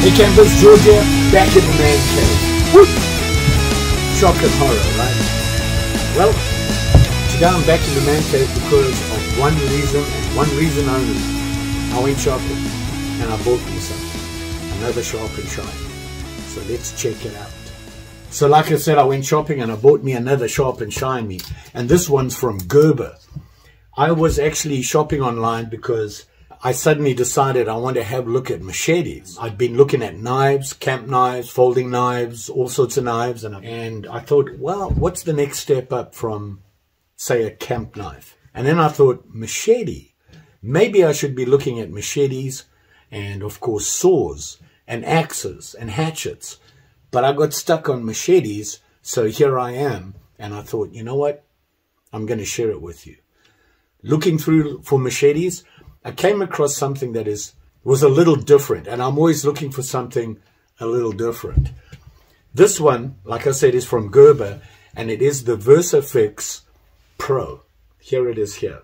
Hey Campers, Georgia, back in the man cave. Woo! Shock and horror, right? Well, today I'm back in the man cave because of one reason and one reason only. I went shopping and I bought me something. Another Sharp and Shine. So let's check it out. So like I said, I went shopping and I bought me another Sharp and Shine me. And this one's from Gerber. I was actually shopping online because I suddenly decided I want to have a look at machetes. I'd been looking at knives, camp knives, folding knives, all sorts of knives. And I thought, well, what's the next step up from, say, a camp knife? And then I thought, machete. Maybe I should be looking at machetes and, of course, saws and axes and hatchets. But I got stuck on machetes, so here I am. And I thought, you know what? I'm going to share it with you. Looking through for machetes, I came across something that was a little different, and I'm always looking for something a little different. This one, like I said, is from Gerber, and it is the VersaFix Pro. Here it is here.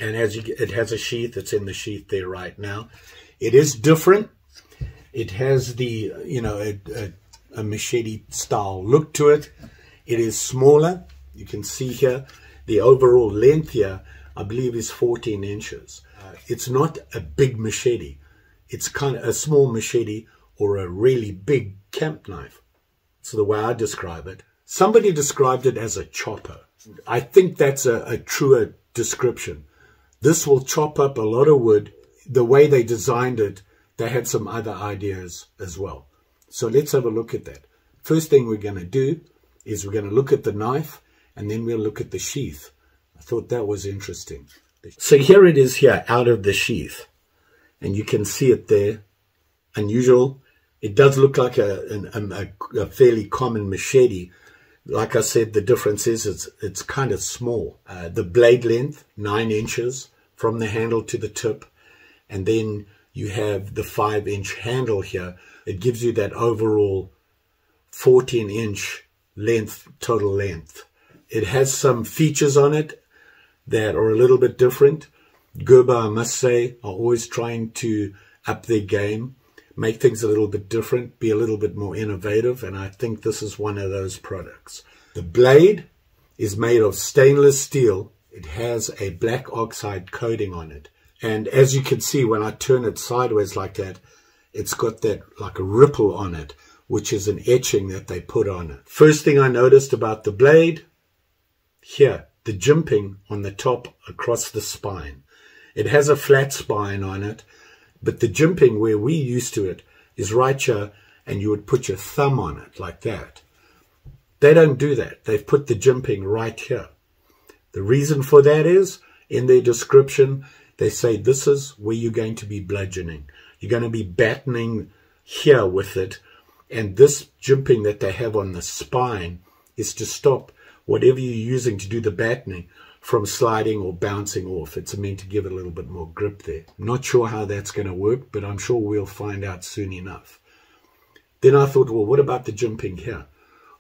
And it has a sheath. It's in the sheath there right now. It is different. It has the, you know, a machete style look to it. It is smaller. You can see here the overall length here, I believe, is 14 inches. It's not a big machete. It's kind of a small machete or a really big camp knife. That's the way I describe it. Somebody described it as a chopper. I think that's a truer description. This will chop up a lot of wood. The way they designed it, they had some other ideas as well. So let's have a look at that. First thing we're going to do is we're going to look at the knife, and then we'll look at the sheath. I thought that was interesting. So here it is here out of the sheath. And you can see it there. Unusual. It does look like a fairly common machete. Like I said, the difference is it's kind of small. The blade length, 9 inches from the handle to the tip. And then you have the 5-inch handle here. It gives you that overall 14-inch length, total length. It has some features on it that are a little bit different. Gerber, I must say, are always trying to up their game, make things a little bit different, be a little bit more innovative, and I think this is one of those products. The blade is made of stainless steel. It has a black oxide coating on it. And as you can see, when I turn it sideways like that, it's got that like a ripple on it, which is an etching that they put on it. First thing I noticed about the blade, here, the jimping on the top across the spine. It has a flat spine on it, but the jimping where we're used to it is right here, and you would put your thumb on it like that. They don't do that. They've put the jimping right here. The reason for that is, in their description, they say this is where you're going to be bludgeoning. You're going to be battening here with it, and this jimping that they have on the spine is to stop whatever you're using to do the battening from sliding or bouncing off. It's meant to give it a little bit more grip there. I'm not sure how that's going to work, but I'm sure we'll find out soon enough. Then I thought, well, what about the jimping here?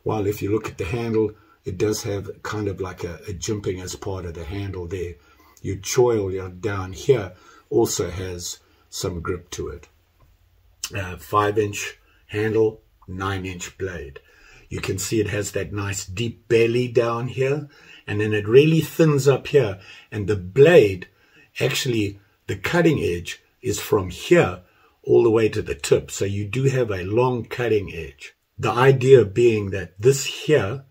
Well, if you look at the handle, it does have kind of like a jimping as part of the handle there. Your choil down here also has some grip to it. 5-inch handle, 9-inch blade. You can see it has that nice deep belly down here, and then it really thins up here. And the blade, actually, the cutting edge is from here all the way to the tip. So you do have a long cutting edge. The idea being that this here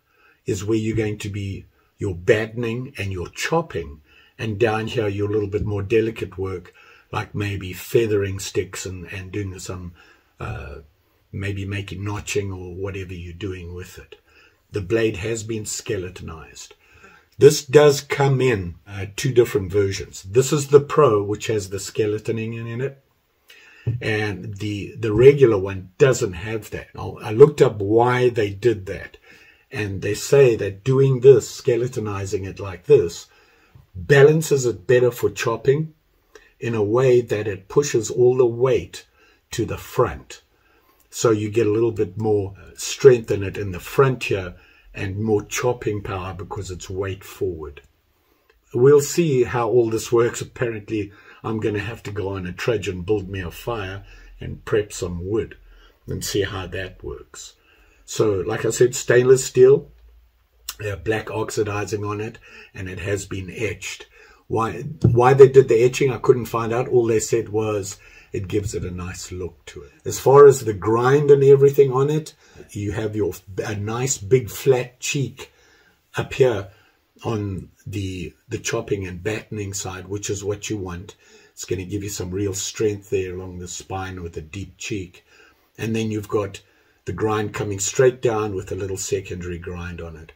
is where you're going to be your battening and your chopping. And down here, your little bit more delicate work, like maybe feathering sticks and doing some maybe making notching or whatever you're doing with it. The blade has been skeletonized. This does come in 2 different versions. This is the Pro, which has the skeletoning in it, and the regular one doesn't have that. Now, I looked up why they did that, and they say that doing this, skeletonizing it like this, balances it better for chopping in a way that it pushes all the weight to the front. So you get a little bit more strength in it in the front here and more chopping power because it's weight forward. We'll see how all this works. Apparently, I'm going to have to go on a trudge and build me a fire and prep some wood and see how that works. So like I said, stainless steel, black oxidizing on it, and it has been etched. Why they did the etching, I couldn't find out. All they said was it gives it a nice look to it. As far as the grind and everything on it, you have a nice big flat cheek up here on the chopping and battening side, which is what you want. It's going to give you some real strength there along the spine with a deep cheek. And then you've got the grind coming straight down with a little secondary grind on it,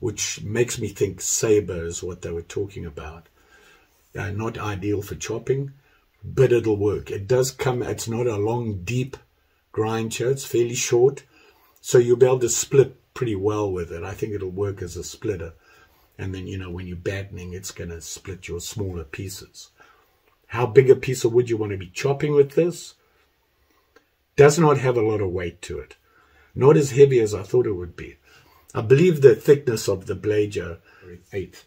which makes me think saber is what they were talking about. Not ideal for chopping, but it'll work. It does come, it's not a long, deep grind here. It's fairly short, so you'll be able to split pretty well with it. I think it'll work as a splitter. And then, you know, when you're battening, it's going to split your smaller pieces. How big a piece of wood you want to be chopping with this? Does not have a lot of weight to it. Not as heavy as I thought it would be. I believe the thickness of the blade here, 1/8.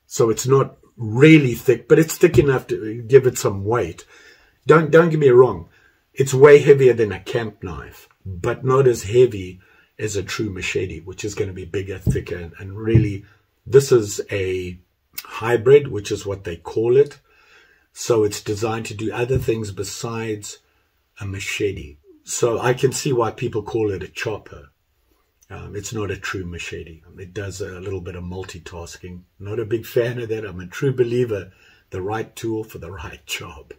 So it's not really thick, but it's thick enough to give it some weight. Don't get me wrong. It's way heavier than a camp knife, but not as heavy as a true machete, which is going to be bigger, thicker, and really, this is a hybrid, which is what they call it. So it's designed to do other things besides a machete. So I can see why people call it a chopper. It's not a true machete. It does a little bit of multitasking. Not a big fan of that. I'm a true believer, the right tool for the right job.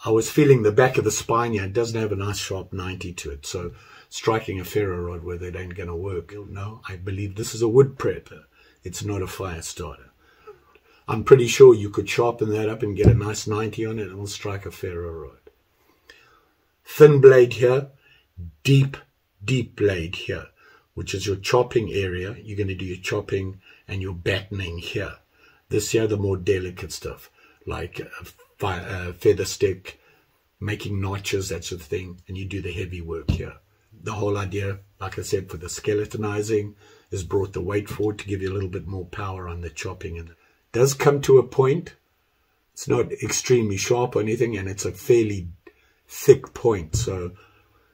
I was feeling the back of the spine here. It doesn't have a nice sharp 90 to it. So striking a ferro rod with it ain't going to work. No, I believe this is a wood prepper. It's not a fire starter. I'm pretty sure you could sharpen that up and get a nice 90 on it and it'll strike a ferro rod. Thin blade here, deep blade here, which is your chopping area. You're going to do your chopping and your battening here. This here, the more delicate stuff, like a feather stick, making notches, that sort of thing, and you do the heavy work here. The whole idea, like I said, for the skeletonizing is brought the weight forward to give you a little bit more power on the chopping. And it does come to a point. It's not extremely sharp or anything, and it's a fairly thick point, so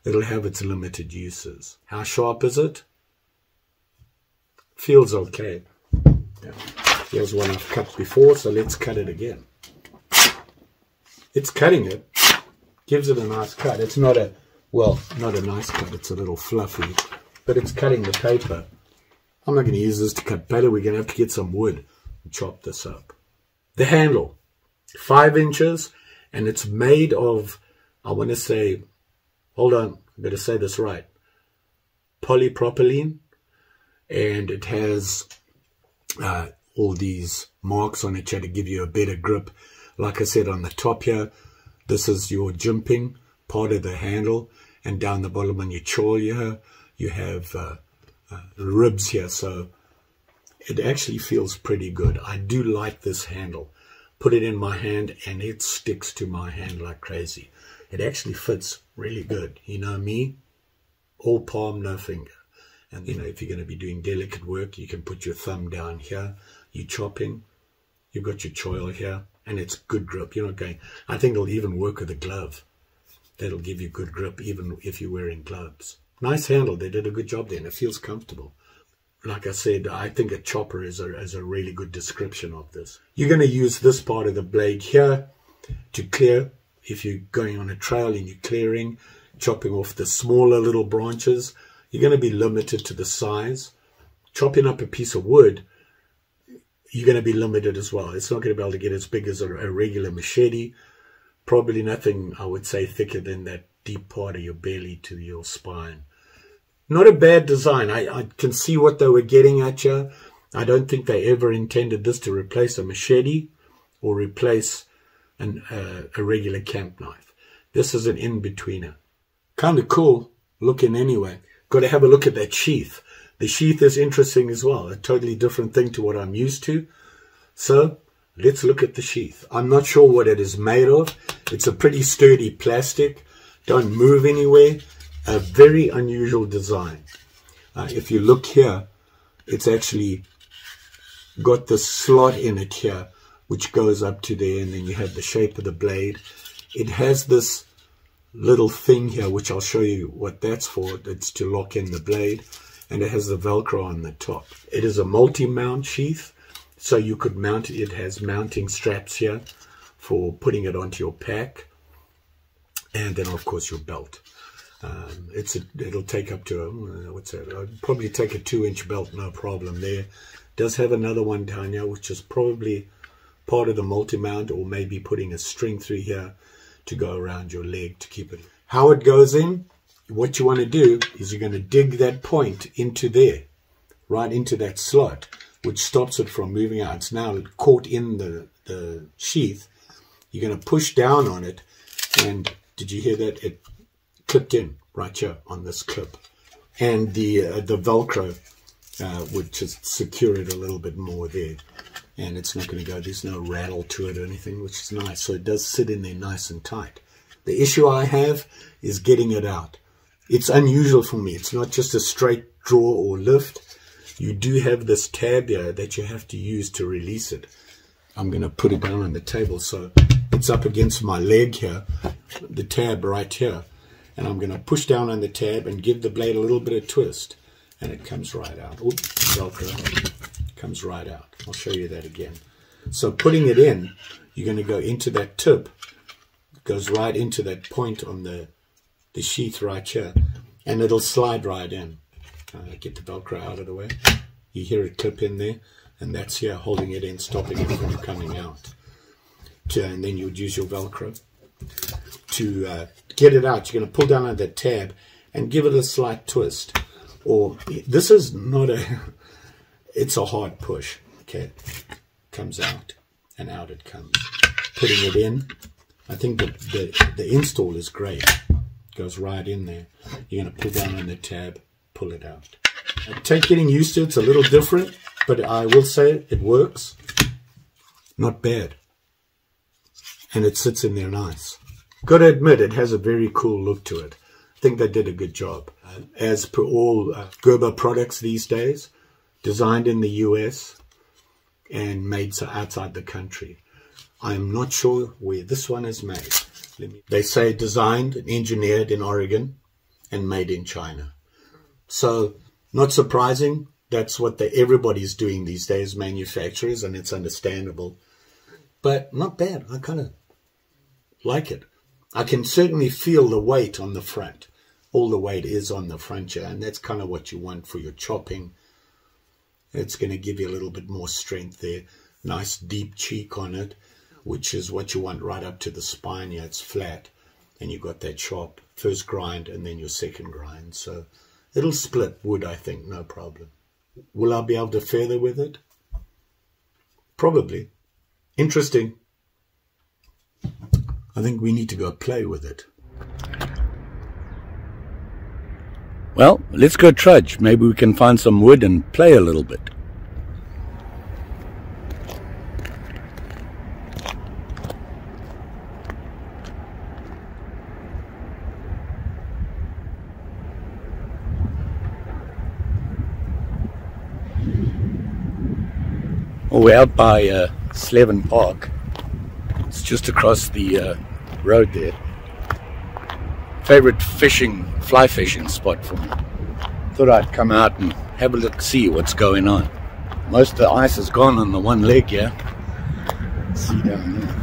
it'll have its limited uses. How sharp is it? Feels okay. Yeah. Here's one I've cut before, so let's cut it again. It's cutting it. Gives it a nice cut. It's not a, well, not a nice cut. It's a little fluffy, but it's cutting the paper. I'm not going to use this to cut paper. We're going to have to get some wood and chop this up. The handle, 5 inches, and it's made of, I want to say, hold on, I better say this right, polypropylene, and it has all these marks on it here to give you a better grip. Like I said, on the top here, this is your jimping part of the handle, and down the bottom on your chaw here, you have ribs here, so it actually feels pretty good. I do like this handle. Put it in my hand and it sticks to my hand like crazy. It actually fits really good. You know me, all palm, no finger. And you know, if you're going to be doing delicate work, you can put your thumb down here. You're chopping, you've got your choil here, and it's good grip. You're not going, I think it'll even work with a glove. That'll give you good grip even if you're wearing gloves. Nice handle. They did a good job there, and it feels comfortable. Like I said, I think a chopper is a really good description of this. You're going to use this part of the blade here to clear. If you're going on a trail and you're clearing, chopping off the smaller little branches, you're going to be limited to the size. Chopping up a piece of wood, you're going to be limited as well. It's not going to be able to get as big as a regular machete. Probably nothing, I would say, thicker than that deep part of your belly to your spine. Not a bad design. I can see what they were getting at you. I don't think they ever intended this to replace a machete or replace a regular camp knife. This is an in-betweener. Kind of cool looking anyway. Got to have a look at that sheath. The sheath is interesting as well. A totally different thing to what I'm used to. So let's look at the sheath. I'm not sure what it is made of. It's a pretty sturdy plastic. Don't move anywhere. A very unusual design. If you look here, it's actually got this slot in it here, which goes up to there, and then you have the shape of the blade. It has this little thing here, which I'll show you what that's for. It's to lock in the blade, and it has the Velcro on the top. It is a multi-mount sheath, so you could mount it. It has mounting straps here for putting it onto your pack, and then of course your belt. It'll take up to what's that? I'll probably take a 2-inch belt, no problem there. Does have another one down here, which is probably part of the multi-mount, or maybe putting a string through here to go around your leg to keep it. How it goes in, what you want to do is you're going to dig that point into there, right into that slot, which stops it from moving out. It's now caught in the sheath. You're going to push down on it, and did you hear that? It clipped in right here on this clip, and the Velcro would just secure it a little bit more there, and it's not going to go, there's no rattle to it or anything, which is nice. So it does sit in there nice and tight. The issue I have is getting it out. It's unusual for me. It's not just a straight draw or lift. You do have this tab here that you have to use to release it. I'm going to put it down on the table so it's up against my leg here, the tab right here, and I'm going to push down on the tab and give the blade a little bit of twist, and it comes right out. Oops, Velcro comes right out. I'll show you that again. So putting it in, you're going to go into that tip. It goes right into that point on the sheath right here, and it'll slide right in. Get the Velcro out of the way. You hear it clip in there, and that's here holding it in, stopping it from coming out. And then you would use your Velcro to get it out. You're going to pull down on that tab and give it a slight twist. Or this is not a, it's a hard push. Okay, comes out, and out it comes. Putting it in, I think the install is great. Goes right in there. You're going to pull down on the tab, pull it out. Take getting used to it. It's a little different, but I will say it works. Not bad. And it sits in there nice. Got to admit, it has a very cool look to it. I think they did a good job. As per all Gerber products these days, designed in the US and made outside the country. I'm not sure where this one is made. They say designed and engineered in Oregon and made in China. So, not surprising. That's what everybody's doing these days, manufacturers, and it's understandable. But not bad. I kind of like it. I can certainly feel the weight on the front. All the weight is on the front here, and that's kind of what you want for your chopping. It's going to give you a little bit more strength there. Nice deep cheek on it, which is what you want right up to the spine here. It's flat, and you've got that sharp first grind and then your second grind. So it'll split wood, I think, no problem. Will I be able to feather with it? Probably. Interesting. I think we need to go play with it. Well, let's go trudge. Maybe we can find some wood and play a little bit. Oh, we're out by Slevin Park. It's just across the road there. Favorite fly fishing spot for me. Thought I'd come out and have a look, see what's going on. Most of the ice is gone on the one leg here. See down there.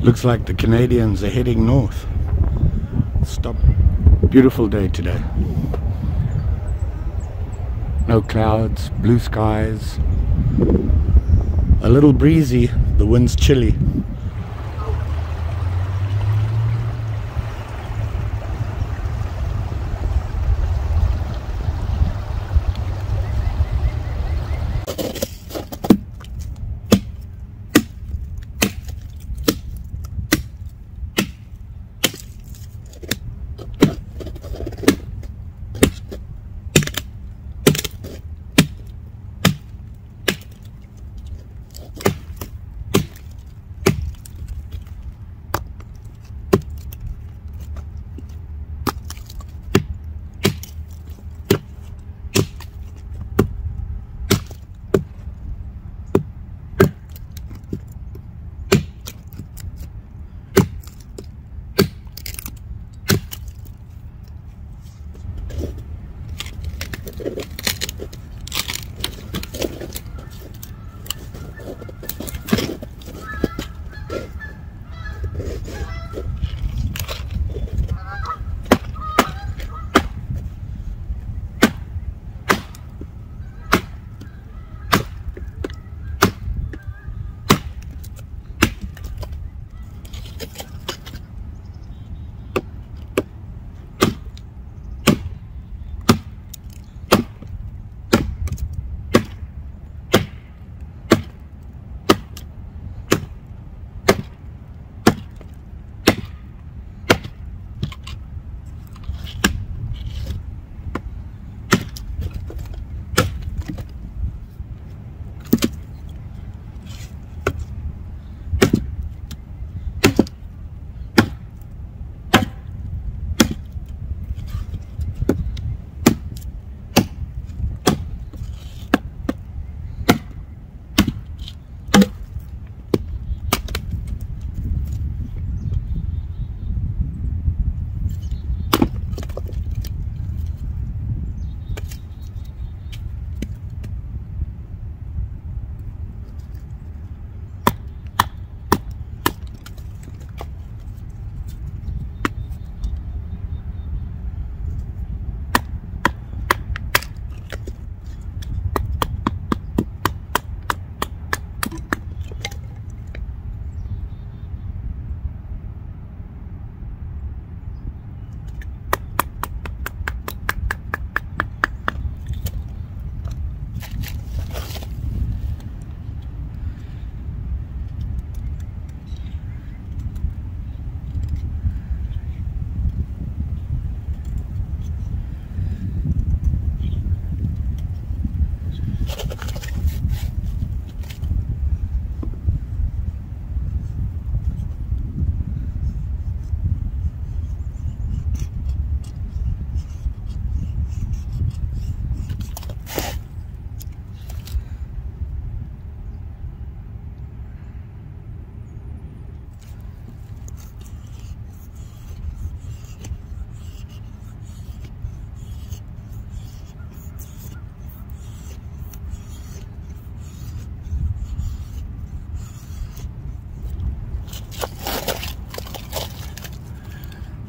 Looks like the Canadians are heading north. Stop. Beautiful day today. No clouds, blue skies. A little breezy, the wind's chilly.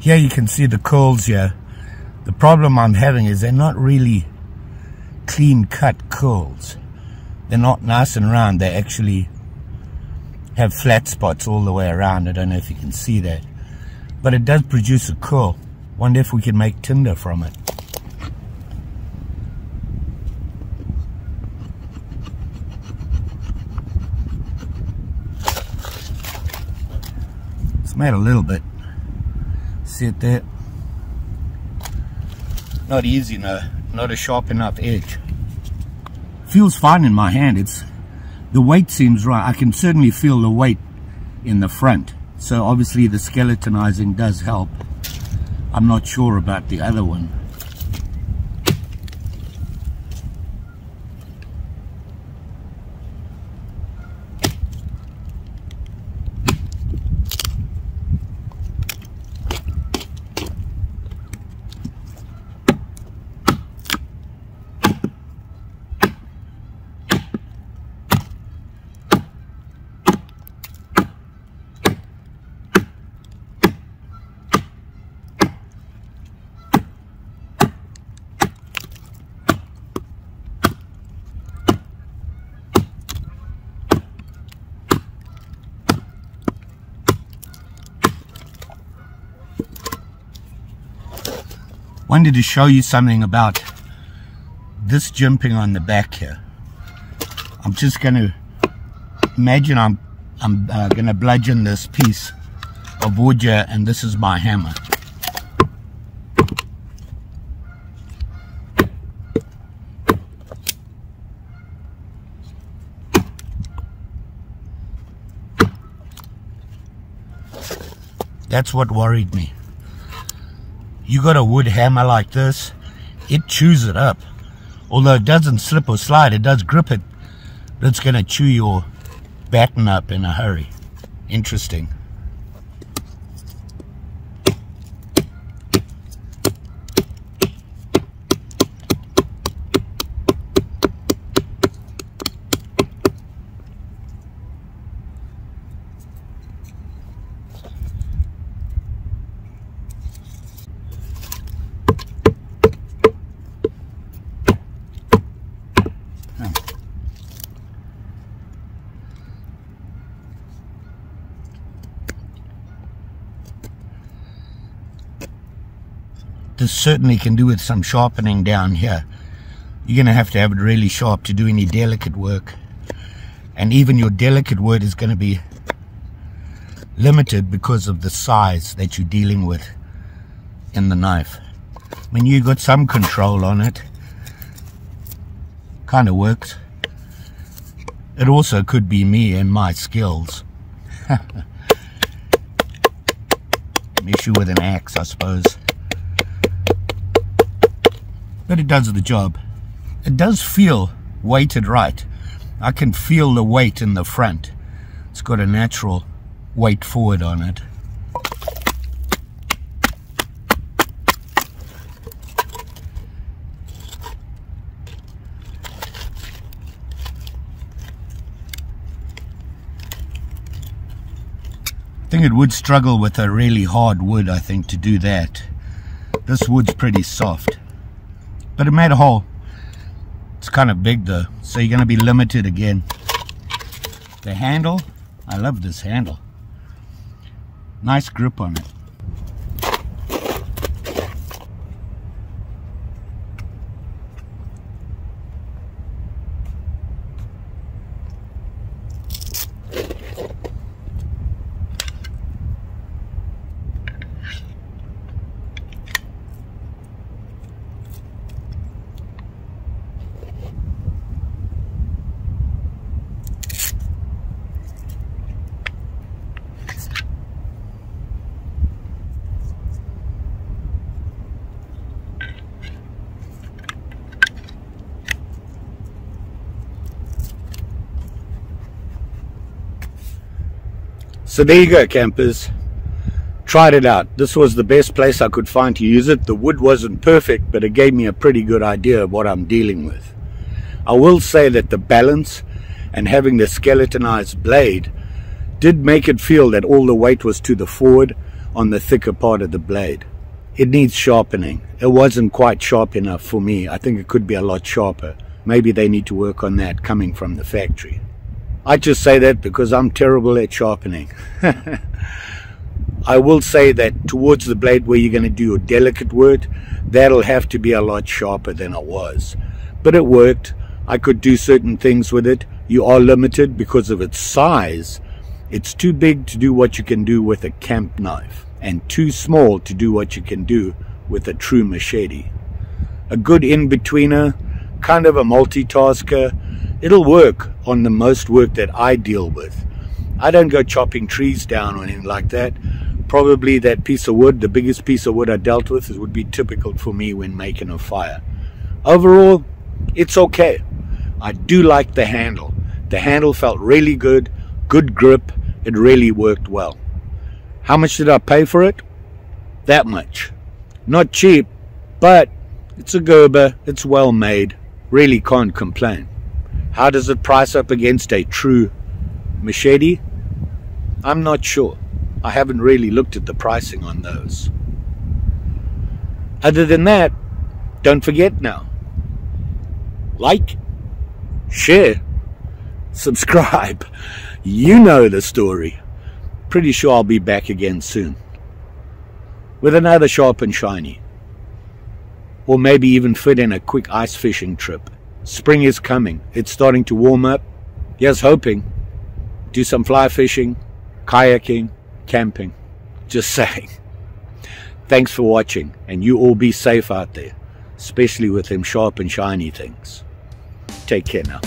Here you can see the curls here. The problem I'm having is they're not really clean cut curls. They're not nice and round. They actually have flat spots all the way around. I don't know if you can see that. But it does produce a curl. Wonder if we can make tinder from it. It's made a little bit. See it there? Not easy, no. Not a sharp enough edge. Feels fine in my hand. The weight seems right. I can certainly feel the weight in the front. So obviously the skeletonizing does help. I'm not sure about the other one. Wanted to show you something about this jimping on the back here. I'm just going to imagine I'm going to bludgeon this piece of wood here, and this is my hammer. That's what worried me. You got a wood hammer like this, it chews it up. Although it doesn't slip or slide, it does grip it, but it's going to chew your batten up in a hurry. Interesting. this certainly can do with some sharpening down here. You're going to have it really sharp to do any delicate work. And even your delicate work is going to be limited because of the size that you're dealing with in the knife. When you got some control on it, kind of works. It also could be me and my skills. Issue with an axe, I suppose. But it does the job. It does feel weighted right. I can feel the weight in the front. It's got a natural weight forward on it. I think it would struggle with a really hard wood, I think, to do that. This wood's pretty soft. But it made a hole. It's kind of big though, so you're going to be limited again. The handle, I love this handle. Nice grip on it. So there you go, campers. Tried it out. This was the best place I could find to use it. The wood wasn't perfect, but it gave me a pretty good idea of what I'm dealing with. I will say that the balance and having the skeletonized blade did make it feel that all the weight was to the forward on the thicker part of the blade. It needs sharpening. It wasn't quite sharp enough for me. I think it could be a lot sharper. Maybe they need to work on that coming from the factory. I just say that because I'm terrible at sharpening. I will say that towards the blade where you're going to do your delicate work, that'll have to be a lot sharper than it was. But it worked. I could do certain things with it. You are limited because of its size. It's too big to do what you can do with a camp knife, and too small to do what you can do with a true machete. A good in-betweener, kind of a multitasker. It'll work on the most work that I deal with. I don't go chopping trees down or anything like that. Probably that piece of wood, the biggest piece of wood I dealt with, it would be typical for me when making a fire. Overall, it's okay. I do like the handle. The handle felt really good, good grip. It really worked well. How much did I pay for it? That much. Not cheap, but it's a Gerber. It's well made. Really can't complain. How does it price up against a true machete? I'm not sure. I haven't really looked at the pricing on those. Other than that, don't forget now. Like, share, subscribe. You know the story. Pretty sure I'll be back again soon with another sharp and shiny. Or maybe even fit in a quick ice fishing trip. Spring is coming. It's starting to warm up. Here's hoping. Do some fly fishing, kayaking, camping. Just saying. Thanks for watching, and you all be safe out there, especially with them sharp and shiny things. Take care now.